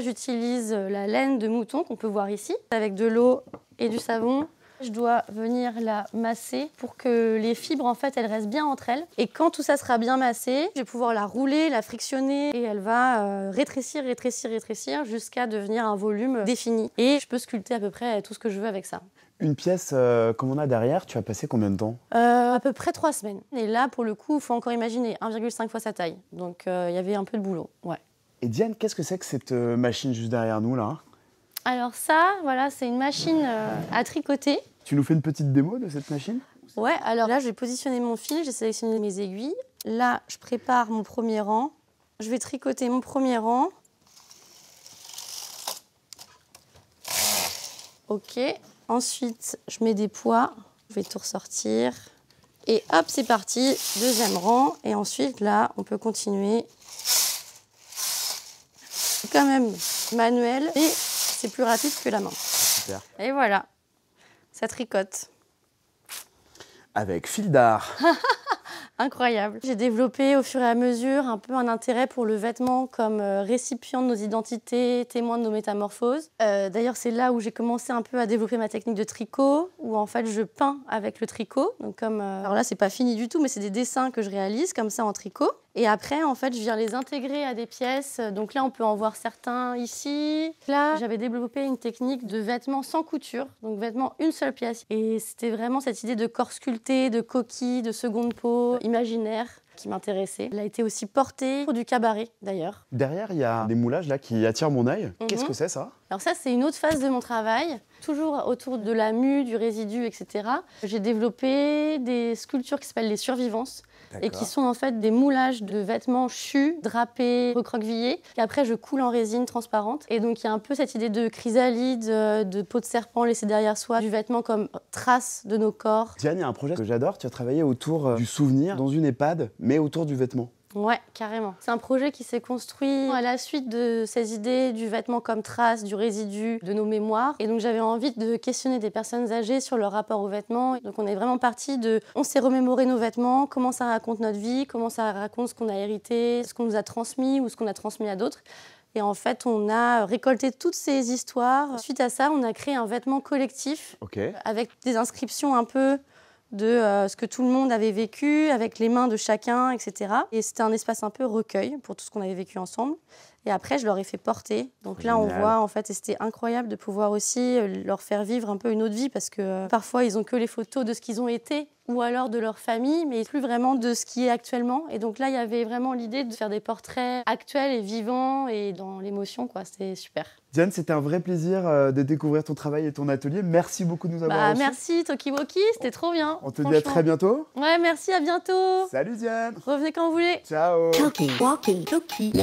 J'utilise la laine de mouton qu'on peut voir ici, avec de l'eau et du savon. Je dois venir la masser pour que les fibres, en fait, elles restent bien entre elles. Et quand tout ça sera bien massé, je vais pouvoir la rouler, la frictionner et elle va rétrécir jusqu'à devenir un volume défini. Et je peux sculpter à peu près tout ce que je veux avec ça. Une pièce comme on a derrière, tu as passé combien de temps? À peu près 3 semaines. Et là, pour le coup, il faut encore imaginer 1,5 fois sa taille. Donc, il y avait un peu de boulot, ouais. Et Diane, qu'est-ce que c'est que cette machine juste derrière nous, là? Alors ça, voilà, c'est une machine à tricoter. Tu nous fais une petite démo de cette machine? Ouais, alors là, je vais positionner mon fil, j'ai sélectionné mes aiguilles. Là, je prépare mon premier rang. Je vais tricoter mon premier rang. Ok. Ensuite, je mets des poids. Je vais tout ressortir. Et hop, c'est parti. Deuxième rang. Et ensuite, là, on peut continuer. C'est quand même manuel et c'est plus rapide que la main. Super. Et voilà, ça tricote. Avec fil d'art. Incroyable. J'ai développé au fur et à mesure un peu un intérêt pour le vêtement comme récipient de nos identités, témoin de nos métamorphoses. D'ailleurs, c'est là où j'ai commencé un peu à développer ma technique de tricot, où en fait je peins avec le tricot. Donc alors là, c'est pas fini du tout, mais c'est des dessins que je réalise comme ça en tricot. Et après, en fait, je viens les intégrer à des pièces. Donc là, on peut en voir certains ici. Là, j'avais développé une technique de vêtements sans couture, donc vêtements une seule pièce. Et c'était vraiment cette idée de corps sculpté, de coquille, de seconde peau, imaginaire qui m'intéressait. Elle a été aussi portée pour du cabaret, d'ailleurs. Derrière, il y a des moulages là qui attirent mon œil. Qu'est-ce que c'est, ça? Alors ça, c'est une autre phase de mon travail, toujours autour de la mue, du résidu, etc. J'ai développé des sculptures qui s'appellent les survivances et qui sont en fait des moulages de vêtements chus, drapés, recroquevillés, qu'après je coule en résine transparente. Et donc il y a un peu cette idée de chrysalide, de peau de serpent laissée derrière soi, du vêtement comme trace de nos corps. Diane, il y a un projet que j'adore, tu as travaillé autour du souvenir dans une EHPAD, mais autour du vêtement. Ouais, carrément. C'est un projet qui s'est construit à la suite de ces idées du vêtement comme trace, du résidu, de nos mémoires. Et donc j'avais envie de questionner des personnes âgées sur leur rapport aux vêtements. Donc on est vraiment parti de... On s'est remémoré nos vêtements, comment ça raconte notre vie, comment ça raconte ce qu'on a hérité, ce qu'on nous a transmis ou ce qu'on a transmis à d'autres. Et en fait, on a récolté toutes ces histoires. Suite à ça, on a créé un vêtement collectif avec des inscriptions un peu de ce que tout le monde avait vécu, avec les mains de chacun, etc. Et c'était un espace un peu recueil pour tout ce qu'on avait vécu ensemble. Et après, je leur ai fait porter. Donc là, on voit, en fait, et c'était incroyable de pouvoir aussi leur faire vivre un peu une autre vie parce que parfois, ils n'ont que les photos de ce qu'ils ont été ou alors de leur famille, mais plus vraiment de ce qui est actuellement. Et donc là, il y avait vraiment l'idée de faire des portraits actuels et vivants et dans l'émotion, quoi. C'était super. Diane, c'était un vrai plaisir de découvrir ton travail et ton atelier. Merci beaucoup de nous avoir reçus. Merci Tokiwoki, c'était trop bien. On te dit à très bientôt. Ouais, merci, à bientôt. Salut Diane. Revenez quand vous voulez. Ciao. Toki, walkie, Toki.